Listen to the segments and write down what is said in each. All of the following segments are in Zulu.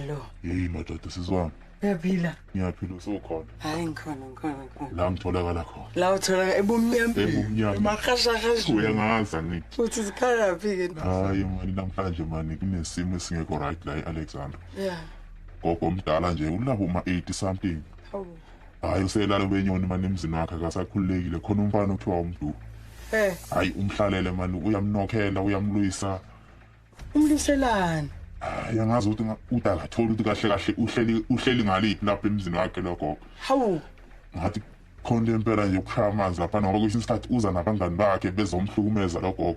Alo. Hey madoda sizwami. Uyaphila? Ngiyaphila sokhona. Hayi ngikhona. La ngitholakala khona. La uthola ebumnyama. Emakhashakhashi. Uyangaza ni. Futhi sikhala phi ke? Hayi mani namhlanje mani kunesimo esingekho right la eAlexander. Yeah. Gogo mdala nje ulapho uma 80 something. Hawu. Hayi uselala benyoni mani emzini wakhe akasakhululekile khona umfana okuthiwa umdu. Hayi umhlalele mani uyamnokhela uyamlwisa. Umliselani? Yangazi ukuthi utakathola ukuthi kahle uhleli ngaliphi lapha emzini wakhe lokho. Hawu. Ngathi khona impela nje ukushaya amanzi lapha ngoba kwesinye isikhathi uza nabangani bakhe bezomhlukumeza lokho.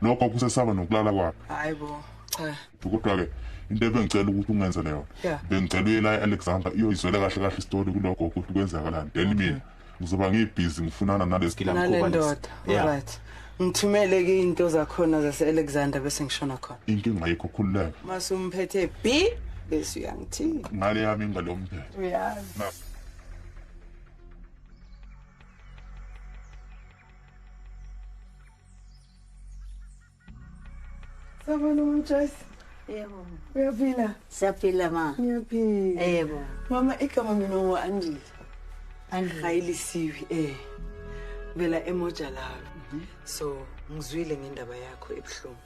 Lokho kusesaba nokulala kwakhe. Hayibo. Cha. Kodwa ke into ebengicela ukuthi ungenze leyo. Bengicela uye la eAlexander iyoyizwela kahle story kuloko ukuthi kwenzakalani. Then mina ngizoba ngibusy ngifunana nalesikila mkhoba. Alright. Ngithumele ke into zakhona zase Alexander bese ngishona khona. Inkinga ayikho khululeka. Mase umphethe B bese uyangithi. Ngale yami ingalomphethe. Uyazi. Sabona Joyce. Yebo. Uyaphila? Siyaphila ma. Ngiyaphila. Yebo. Mama igama mina uAndile. Khayilisiwe vela emoja lawo. So ngizwile ngendaba yakho ebuhlungu.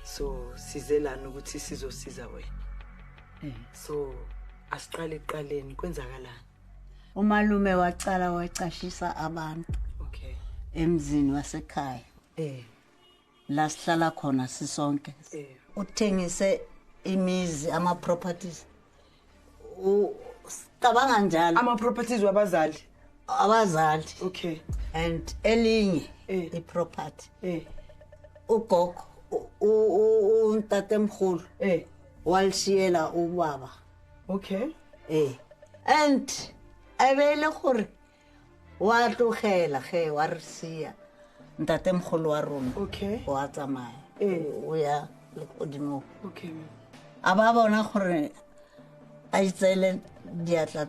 So sizelana ukuthi sizosiza wena. So asiqale eqaleni kwenzakalani? Umalume wacala wacashisa abantu. Okay. Emzini wasekhaya. La sihlala khona sisonke. Uthengise imizi ama properties. Cabanga njalo. Ama properties wabazali. Abazali. Okay. And elinye iproperty. Ugogo untatemkhulu walishiyela ubaba. Okay. And abele gore wa tlogela ge wa re sia ntatemkhulu wa rona. Okay. Wa tsamaya. O ya le godimo. Okay. Aba bona gore a itsele diatla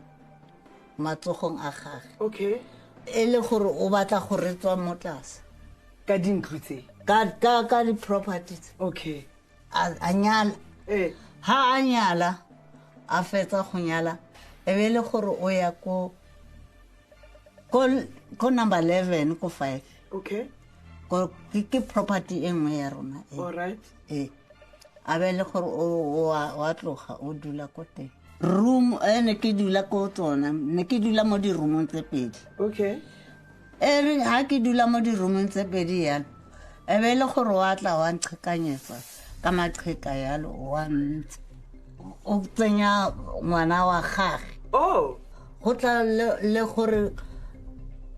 matsogong a gage. Okay. Ele gore o batla go retswa mo tlase ka dintlo tse ka di properties. Okay. A nyala ha a nyala a fetsa go nyala ebe le gore o ya ko number 11 ko 5. Okay. Ko ke property engwe ya rona. All right. A be le gore o wa tloga o dula ko teng room ne ke dula ko tsona ne ke dula mo di roomong tse pedi. Okay. Ere ha ke dula mo di roomong tse pedi yana e be le gore wa tla wa nqhekanyetsa ka maqheka yalo wa ntse o tsenya ngwana wa gage. Go tla le gore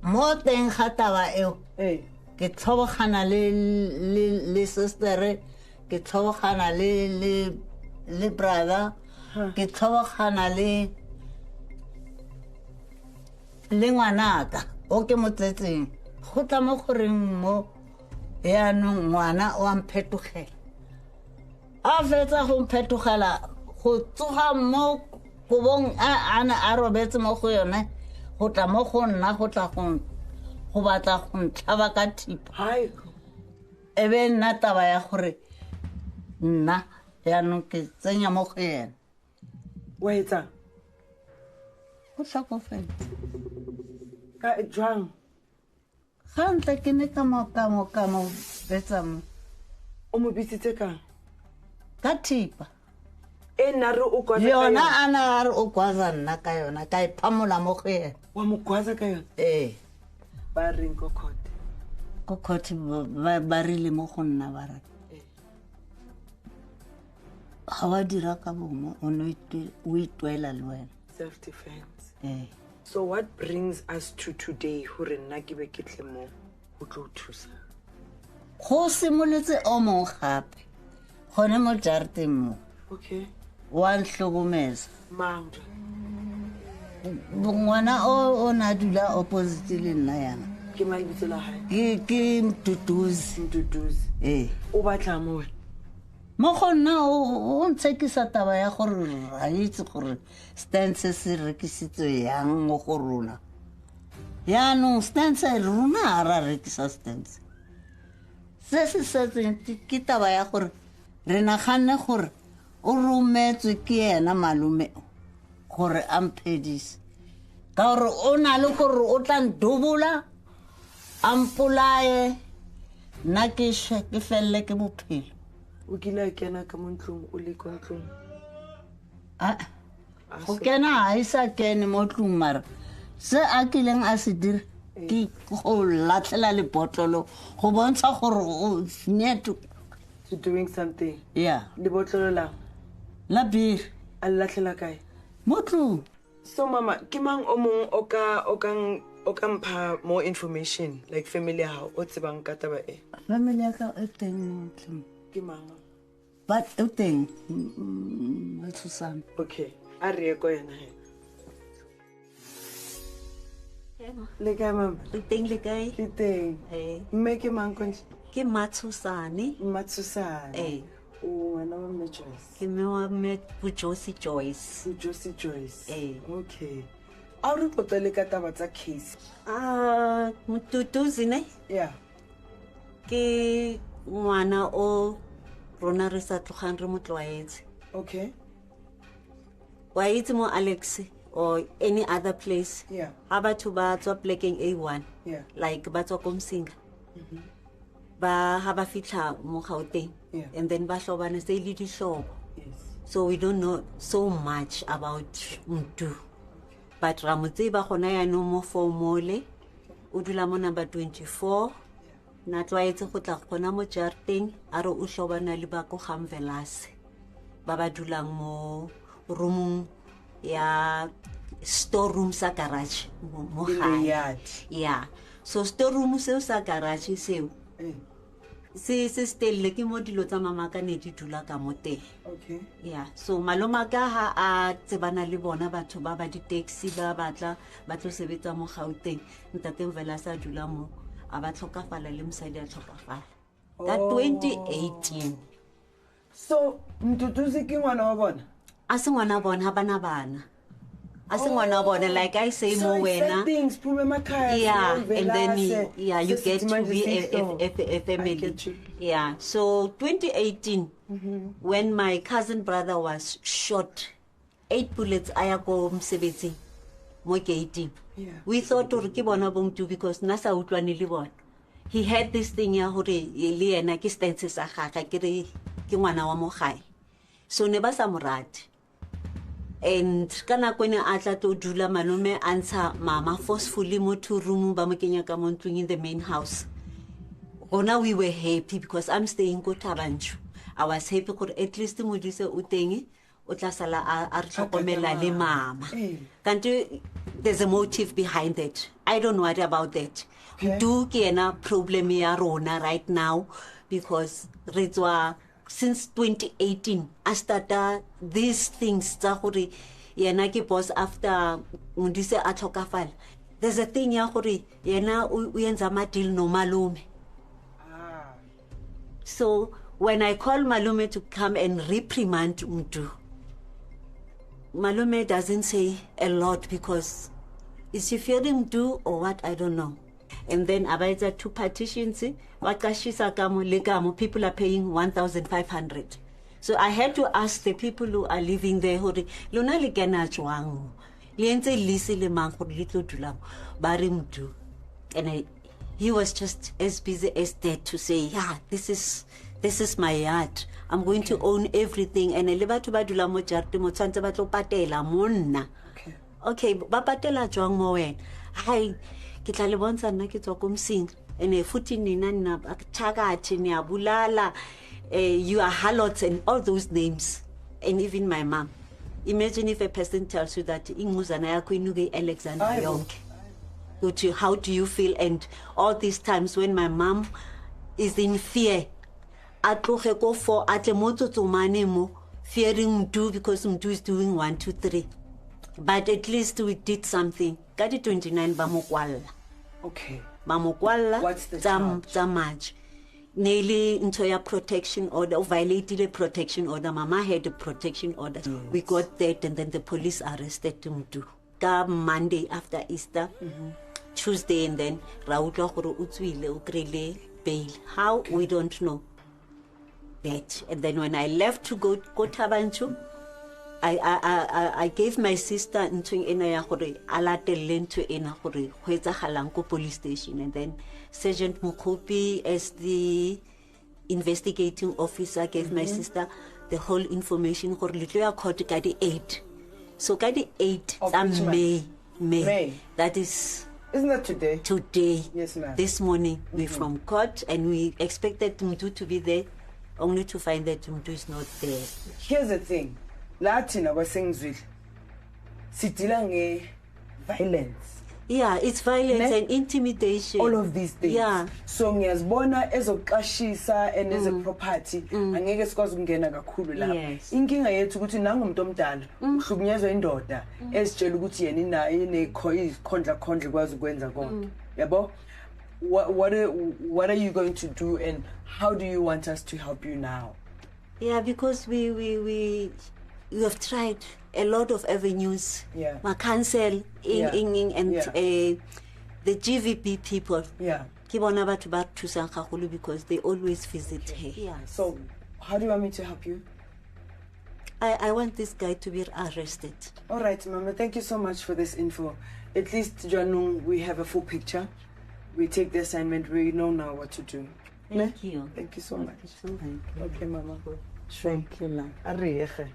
mo teng ga taba eo ke tshobogana le sister ke tshobogana le brother ke tshobogana le ngwanaka o ke motsetseng go tla mo goreng mo ya no ngwana wa mphetogela a fetsa go mphetogela go tsoga mo go bong ana a robetse mo go yone go tla mo go nna go tla go batla go ntlhaba ka thipa. Hai ebe nna taba ya gore nna ya no ke tsenya mo go yena. Wa etsa go tlhokofela ka jwang ga ntle ke ne ka mo betsa mo o mo bitsitse ka thipa nna re o kwa yona ana re o kwaza nna ka yona ka iphamola mo go yena. Wa mo kwaza ka yona? Ba reng ko court ba rile mo go nna ba ra ga wa dira ka bomo o itwela le wena. Self defense. So what brings us to today hore nna ke be ke tle mo go tlo thusa? Go simoletse o mo gape gone mo jarteng mo. Okay. Wa nhlogomeza mang ngwana o na dula opposite le nna yana ke maibitse la hae ke Mduduzi. O batla mo mo gona o ntsekisa taba ya gore ra itse gore stance se rekisitswe yang mo go rona ya no stance rona ra rekisa stance se se ke taba ya gore re nagane gore o rometswe ke ena malume gore a mphedise ka gore o na le gore o tla ndobola a mpolaye nna ke felele ke bophelo o kile a kena ka mo ntlong o le kwa ntlong go kena ha isa kene mo tlong mara se a kileng a se dire ke go latlela le botlolo go bontsha gore o need to doing something le botlolo la beer a latlela kae mo tlong. So mama ke mang o mong o ka mpha more information like family ya hao o tsebang ka taba e family ya ka e teng mo tlong ke mang but e teng Mathusane. Okay a re ko yena he le ka mama le teng le kae le teng mme ke mang konje ke Mathusane o ngwana wa mme Joyce ke mme wa mme Joyce okay a re potele ka taba tsa case Mtutuzi ne ke ngwana o rona re sa tlogang re mo tlwaetse okay wa itse mo Alex or any other place ha batho ba tswa plekeng A1 like ba tswa Komsinga ba ha ba fitla mo Gauteng and then ba hlobana se le dihlobo so we don't know so much about Mtu but ra mo tseba gona ya no mo formole o dula mo number 24 na twaetse go tla gona mo Jarteng a re o hlobana le ba go Gamvelase ba ba dulang mo room ya storeroom sa garage mo gae so storeroom se sa garage seo se stelle ke mo dilo tsa mama ka ne di dula ka mote so maloma ka ha a tsebana le bona batho ba ba di taxi ba batla ba tlo sebetsa mo Gauteng ntate Mvela sa dula mo a ba tlhokafala le mosadi a tlhokafala that 2018 so Mtutuzi ke ngwana wa bona a se ngwana bona ha bana a se ngwana bona like I say mo wena and then you get to be a family so 2018 when my cousin brother was shot 8 bullets aya go msebetsi mo gating we thought or ke bona bo Mtu because na sa utlwane le bona he had this thing ya hore le yena ke stance sa gaga ke re ke ngwana wa mo gae so ne ba sa morati and kana kwene a tla to dula malome answer mama forcefully mo to room ba mo kenya ka mo ntlong in the main house gona we were happy because I'm staying ko Thabanchu I was happy gore at least mo dise o teng o tla sala a re tlhokomela le mama kanti there's a motive behind it I don't worry about that do ke ena problem ya rona right now because re tswa since 2018 I started these things tsa gore yena ke boss after Mundise a tlhokafala there's a thing ya gore yena o yenza ma deal no malume so when I call malume to come and reprimand Mtu malume doesn't say a lot because is she fearing Mtu or what I don't know. And then abaitsa 2 partitions wakashisa kamo legamo people are paying 1,500 so I had to ask the people who are living there hore lona le kena tswang le ntse lise le mang gore le tlo dula ba re Mtu and he was just as busy as that to say this is my yard I'm going to own everything and le batho ba dula mo Jarteng mo tsantse ba tlo patela monna okay ba patela tswang mo wena hai ke tla le bontsha nna ke tswa Komsinga ene futhi nina nina thakathi niyabulala you are harlots and all those names and even my mom imagine if a person tells you that inguzana yakho inuke Alexander yonke how do you feel and all these times when my mom is in fear atloge go for atle motsotsomane mo fearing Mtu because Mtu is doing 1 2 3 but at least we did something ka di 29 ba mo kwalla okay ba mo kwalla tsa match nearly into your protection order violated protection order mama had a protection order we got that and then the police arrested Mtu ka Monday after Easter Tuesday and then ra utlwa gore o tswile o krele bail how we don't know that. And then when I left to go Tabanchu, I gave my sister into ina hore alatelle to ina hore ho etsagalang ko police station, and then Sergeant Mukopi as the investigating officer gave my sister the whole information hore litlo ya court ka di 8. So ka di 8 May. That is. Isn't that today? Today. Yes, ma'am. This morning we're from court and we expected Mdu to be there, only to find that Mdu is not there. Here's the thing. Latina was saying Sitilange violence. Yeah, it's violence and intimidation. All of these things. Yeah. So ngiyazibona ezoqashisa and property angeke sikwazi ukungena kakhulu lapha. Yes. Inkinga yethu ukuthi nangumuntu omdala uhlukunyezwa indoda ezitshela ukuthi yena inayo ikhondla kwazi ukwenza konke. Yabo? What are you going to do and how do you want us to help you now? Yeah, because we have tried a lot of avenues. Yeah. My council and the GVP people. Yeah. Because they always visit her. Yeah. So, how do you want me to help you? I want this guy to be arrested. All right, Mama. Thank you so much for this info. At least, Janung, we have a full picture. We take the assignment. We know now what to do. Thank you. Thank you so much. Thank you. Okay, Mama. Thank you, love. Arriege.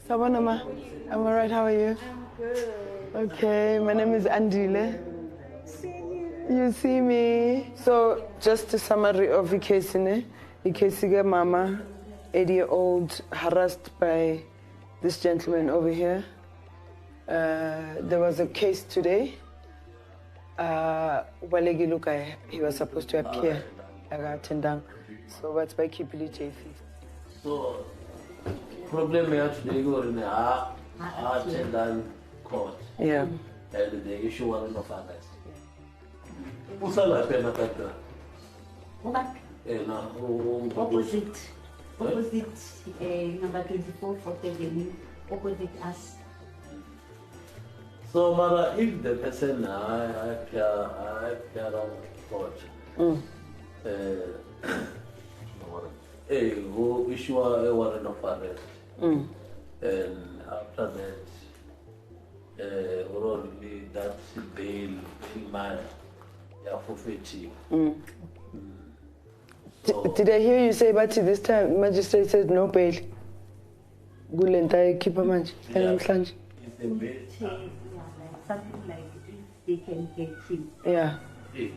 Sabanama, I'm alright, how are you? I'm good. Okay, my name is Andile. You see me? So, just a summary of the case, Ikesiga mama, 80-year-old, harassed by this gentleman over here. There was a case today. Walegi Lukai, he was supposed to appear. So what's by Kipili JC? So, problem today go in the attendant court. Yeah. And the issue warrant of arrest. Usala pena kata. Opposite number 24 for the opposite us. So, Mara, if the person I appear on court, who issue a warrant of arrest, and after that, probably that bail man, forfeiting. Did I hear you say, but this time magistrate said no bail? Gulenta keep a man. If the bail, Something like they can get him. Yeah. if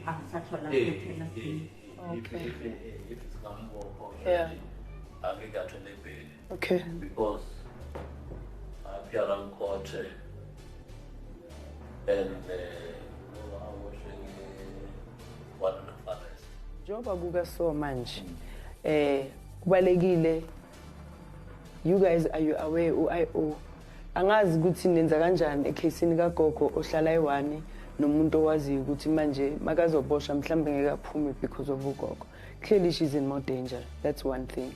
it's coming over, Yeah. I will get a bail. Okay. Because I appear on court and warrant of arrest. Njengoba kuka so manje kubalekile you guys are you aware uIO angazi ukuthi nenza kanjani ekhesini kagogo ohlala eWani nomuntu owaziyo ukuthi manje makazoboshwa mhlambe ngeke aphume because of ugogo. Clearly she's in more danger. That's one thing.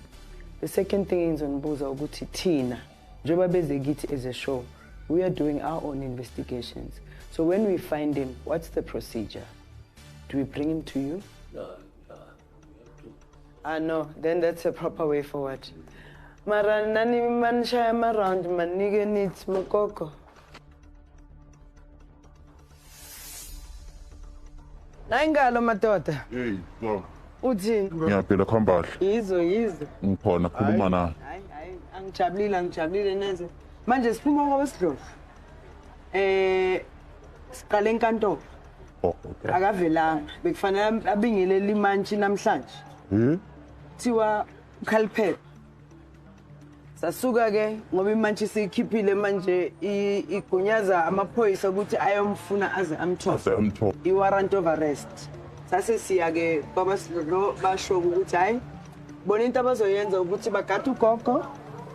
The second thing is onbuza ukuthi thina njengoba beze kithi as a show we are doing our own investigations. So when we find him, what's the procedure? Do we bring him to you? No, No, then that's a proper way forward. Mara nani man shaya around man nige needs mokoko. Naingalo madoda. Hey, so. Uthini? Ngiyaphila khambala. Yizo. Ngikhona khuluma nawe. Hayi, angijabulile neze. Manje siphuma ngoba sidlo. Siqale enkantolo. Oh, okay. Akavelanga. Bekufanele abingelele imantshi namhlanje. Thiwa Khalphep. Sasuka ke ngoba imantshi sikhiphile manje igunyaza amaphoyisa ukuthi ayomfuna aze amthole. I-warrant of arrest. Sase siya ke baba sidlo basho ukuthi hayi bona into abazoyenza ukuthi bagada ugogo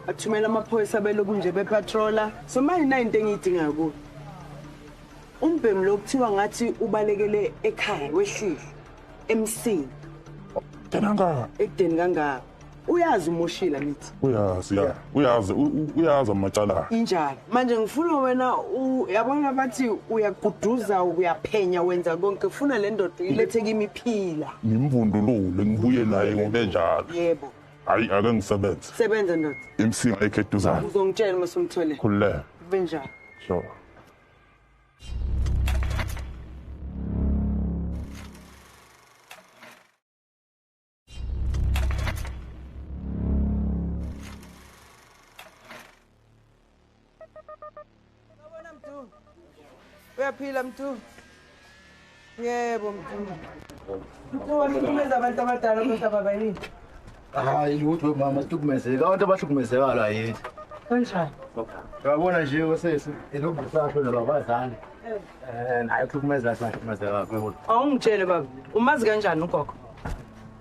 bathumela amaphoyisa beloku nje bepatrola. So manje into engiyidinga kuyo. Umbhemu lokuthiwa ngathi ubalekele ekhaya wehlile MC. Tenanga. Ekudeni kangaka. uyazi umoshila nithi uyazi amacala injalo manje ngifuna wena uyabona bathi uyaguduza uyaphenya wenza konke ufuna le ndoda ilethe kimi iphila ngimvundulule ngibuye naye ngobe njalo yebo hayi ake ngisebenze sebenza ndoda imsinga ekheduzana uzongitshela masumthole khululeka benjalo sure uyaphila mntu yebo mntu wahlukumeza abantu abadala abantu ababayini hayi lutho mama sihlukumezeka abantu abahlukumezeka la yini kanjani uyabona nje wesesi elobusasho nabazali naye kuhlukumeza sihlukumezeka kakhulu awungitshele baba umazi kanjani ugogo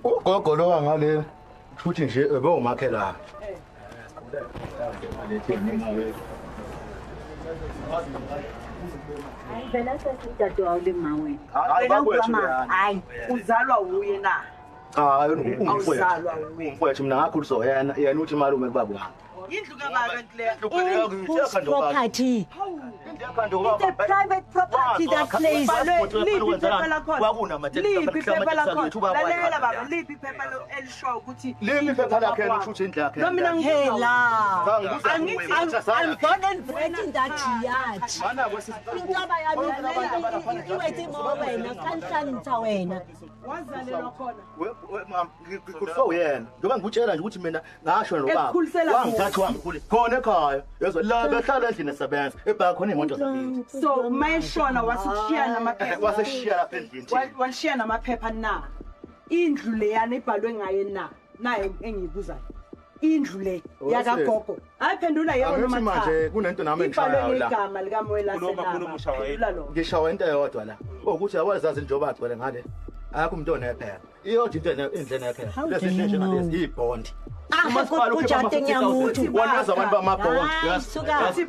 ugogo lo angale futhi nje ebe umakhelana Hayi vela sesithathu awulima wena. hayi uzalwa uye na awuzalwa umfowethu mina ngakhuliswa yena uthi malume kubaba indlu kababa le Property. It's a private property that place. limi iphepha lakhe yena futhi indlu yakhe Hey la. I'm born and bred in that yard. Intaba yami iwethe wena kanhlani nitha wena. wazalelwa khona ngikhuliswa yena njengoba ngikutshela nje ukuthi mina ngasho nobaba wangithatha wangikhulisa khona ekhaya yezwa la behlala endlini esebenza ebhaka khona imoto zabili so mayishona wasishiya namaphepha waseshiya lapha endlini washiya namaphepha na indlu leyana ibhalwe ngaye na naye engiyibuzayo indlu le yakagogo ayiphendula yebo noma cha manje kunento nami engishaya la igama likaMwela selama ngishawa into eyodwa la ukuthi awazazi njengoba agcwele ngale akho umuntu onephepha iyodwa into endlene ephepha lesi nje ngalesi ibond Kujate nyamuntu. Wanaza abantu bamabond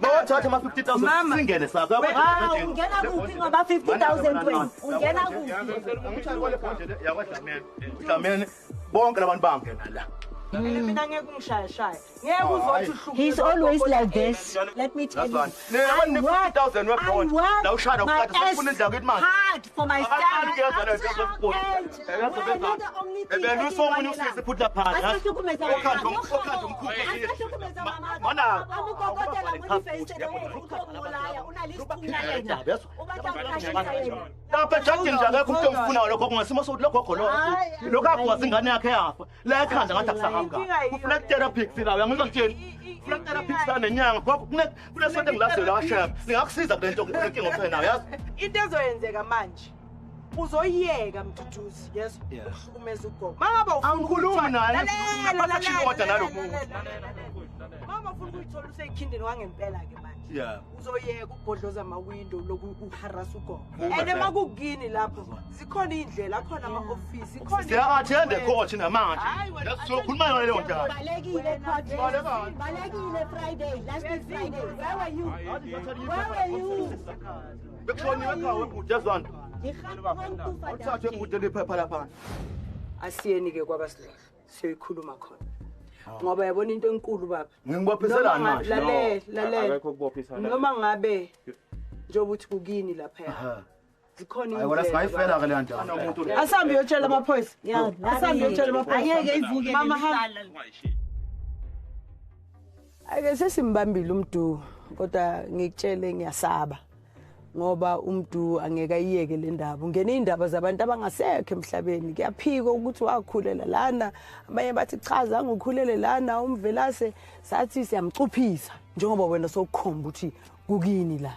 bathatha ama 50,000 singene sakho ungena kuphi ngoba 50,000 wena ungena kuphi Dlamini bonke labantu bangena la mina ngeke ungishaya ngeke uzothi uhluku He's always like this. Let me tell you. I work 50,000 weapons. Now shut up. Hard for my family. Then you saw when you say put that part. Lapha jaji njalo kumntu ufuna lokho kungasimo sokho kholo. Lokho akwazi ingane yakhe yafa. La ekhanda ngathi akusahamba. Ufuna therapy sila ngizokutshela. Ufuna therapy sana nenyanga. Kunesonto ngilasela washaya. Ngingakusiza kule nto inkinga ophela nayo yazi. into ezoyenzeka manje uzoyiyeka mduduzi yes uhlukumeza ugogo mangaba ufuna Angikhulumi naye. Ngaphatha kodwa nalokho. mama ufuna ukuyithola useyikhindini wangempela ke manje Yeah. uzoyeka ukubhodloza ama-window loku uharasa ugogo and emakukini lapho zikhona iy'ndlela akhona ama-ofisi Siya-attend court namanje. Sokhuluma ngale nto. Balekile Friday, last week Friday. Where were you? Where were you? Bekushoniwe ekhaya ebhuti yazona. Uthathwe ebhuti lephepha lapha. asiyeni-ke kwabasilahla siyoyikhuluma khona ngoba yabona into enkulu baba Ngingibophiselani manje. lalela noma ngabe njengoba uthi kukini laphaya zikhona Hayi wena singayifela ke le nto. asambe uyotshela amaphoyisa asambe uyotshela amaphoyisa Angeke ivuke Mama, ngihlala. ake sesimbambile umdu kodwa ngikutshele ngiyasaba ngoba umdu angeke ayiyeke le ndaba ungena indaba zabantu abangasekho emhlabeni kuyaphika ukuthi wakhulela lana abanye bathi chaza ngukhulele lana umvelase sathi siyamcuphisa njengoba wena sokukhomba ukuthi kukini la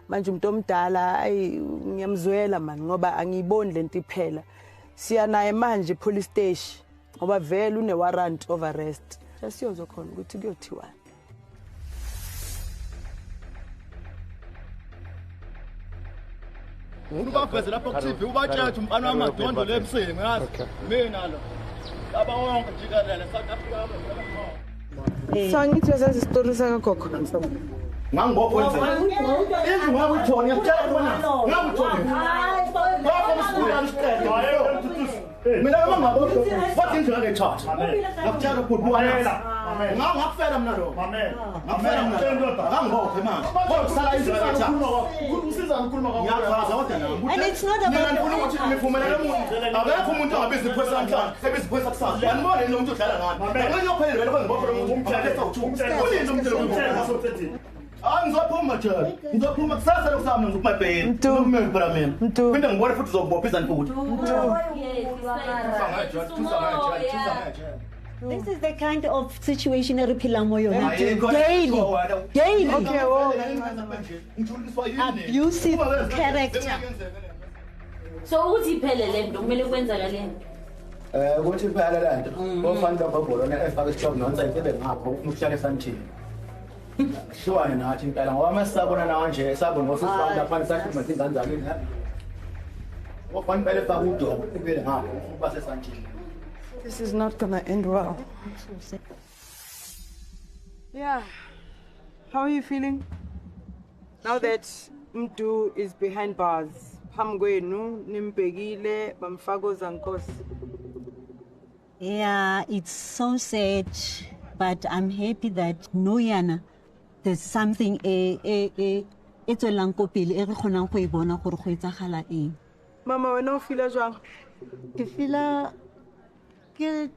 manje umuntu omdala ayi ngiyamzwela mani ngoba angiyiboni lento iphela siya naye manje police station ngoba vele une warrant of arrest sasiyozo khona ukuthi kuyothiwa Ubafeze lapha ku TV ubatshela umfana wamadondo lemsingi ngazi. Mina lo. Aba wonke jikelele South Africa. sangithi yazazi isitori sakagogo Ngangibopha indlu ngakuthola ngiyakutshela khona. Ngakuthola. Lapha msikula msiqede. mina mangabosho wathi indlela ngechatha ngakutshela ukuthi buwana ngakufela mina lo ngakufela mina angibophe manje kodwa indlela ngechatha usiza ukukhuluma kakhulu yachaza kodwa nami And it's not about ngifuna ukuthi ngivumela umuntu akekho umuntu ongabizi iphesa namhlanje ebizi iphesa kusasa yanibona lo muntu odlala ngani ngeke ngiyophelele vele ngibophe lo muntu umthetho kulini umuntu angizophuma nje ngizophuma kusasa lokusami ngizokubheka ngizomela phela mina phinde ngibone futhi uzobopha izani futhi This is the kind of situation eripilamo yona daily. Abusive character. So uthi phele lento kumele kwenzakaleni ukuthi phela lento ofanele babholona efaka ishock nonse ibe ngapho ukuhlala esanthini Shwane nathi impela ngoba masisabona nawe nje sabona ngosifana lapha sakhuluma izingane zakini ofanele efaka udobo ibe ngapho ukuba sesanthini This is not gonna end well. Yeah. How are you feeling? Now that Mdu is behind bars. Phamkwenu nimbhekile bamfakoza nkosi. Yeah, it's so sad, but I'm happy that Noyana, there's something it's a lankopili e re khonang go e bona gore go etsagala eng. Mama wena o feel jwang? Ke feel ke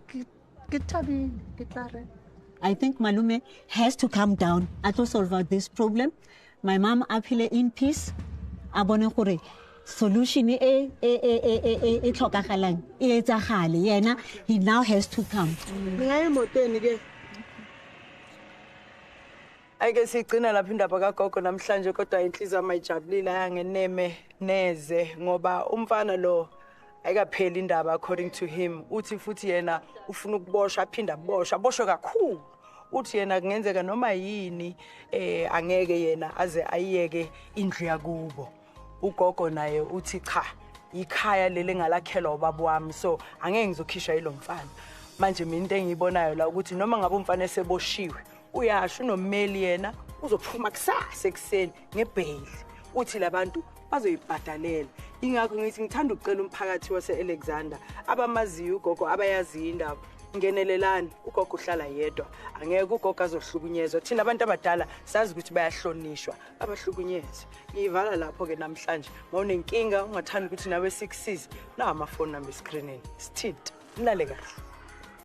thabile ke tla re I think Malume has to calm down to solve out this problem. My mom appeal in peace. Abone gore solution e tlhokagalang e etsagale yena he now has to come. Ngaye moteni ke. Ake sigcina lapha indaba kagogo namhlanje kodwa inhliziyo mayijabulile ayangeneme neze ngoba umfana lo ayikapheli indaba according to him uthi futhi yena ufuna ukuboshwa aphinda aboshwe kakhulu uthi yena kungenzeka noma yini angeke yena aze ayiyeke indlu yakubo ugogo naye uthi cha ikhaya leli engalakhelwa ubaba wami so angeke ngizokhishwa yilomfana manje mina into engiyibonayo la ukuthi noma ngabe umfana eseboshiwe uyasho unomeli yena uzophuma kusasa ekseni ngebail uthi labantu bazoyibhadalela ingakho ngithi ngithanda ukucela umphakathi wase-Alexander abamaziyo ugogo abayaziyo indaba ngenelelani ugogo uhlala yedwa angeke ugogo azohlukunyezwa thina abantu abadala sazi ukuthi bayahlonishwa abahlukunyezwe ngiyivala lapho-ke namhlanje mawunenkinga ungathanda ukuthi nawe 6 na amafoni nami escreenini sithinta nilale kahle